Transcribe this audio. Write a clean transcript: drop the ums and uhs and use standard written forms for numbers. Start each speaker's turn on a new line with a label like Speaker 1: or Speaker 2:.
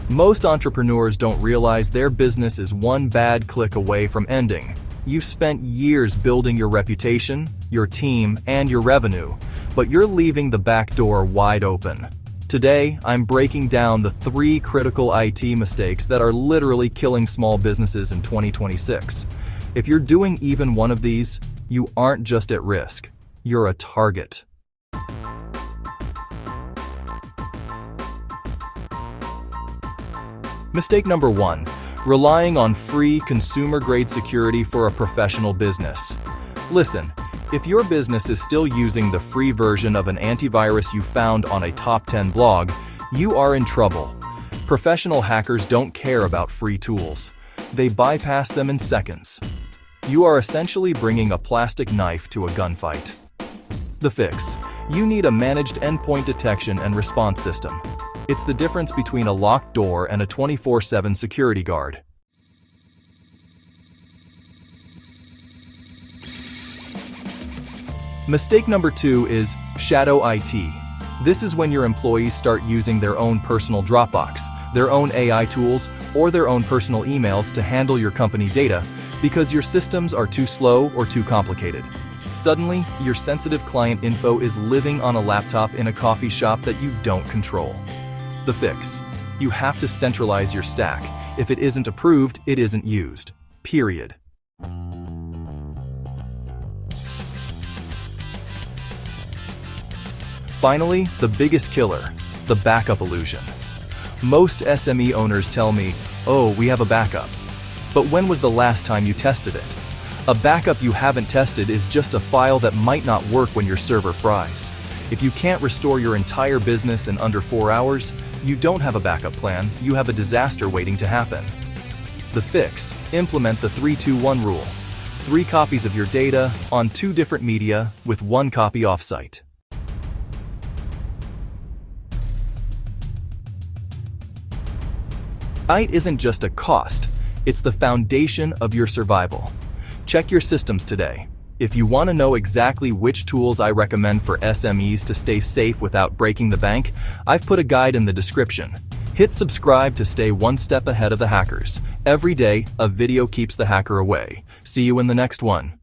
Speaker 1: Most entrepreneurs don't realize their business is one bad click away from ending. You've spent years building your reputation, your team, and your revenue, but you're leaving the back door wide open. Today, I'm breaking down the 3 critical IT mistakes that are literally killing small businesses in 2026. If you're doing even one of these, you aren't just at risk, you're a target. Mistake number 1. Relying on free consumer-grade security for a professional business. Listen, if your business is still using the free version of an antivirus you found on a top 10 blog, you are in trouble. Professional hackers don't care about free tools. They bypass them in seconds. You are essentially bringing a plastic knife to a gunfight. The fix. You need a managed endpoint detection and response system. It's the difference between a locked door and a 24/7 security guard. Mistake number 2 is shadow IT. This is when your employees start using their own personal Dropbox, their own AI tools, or their own personal emails to handle your company data because your systems are too slow or too complicated. Suddenly, your sensitive client info is living on a laptop in a coffee shop that you don't control. The fix. You have to centralize your stack. If it isn't approved, it isn't used. Period. Finally, the biggest killer, the backup illusion. Most SME owners tell me, "Oh, we have a backup." But when was the last time you tested it? A backup you haven't tested is just a file that might not work when your server fries. If you can't restore your entire business in under 4 hours, you don't have a backup plan, you have a disaster waiting to happen. The fix. Implement the 3-2-1 rule. 3 copies of your data on 2 different media with 1 copy offsite. IT isn't just a cost, it's the foundation of your survival. Check your systems today. If you want to know exactly which tools I recommend for SMEs to stay safe without breaking the bank, I've put a guide in the description. Hit subscribe to stay one step ahead of the hackers. Every day, a video keeps the hacker away. See you in the next one.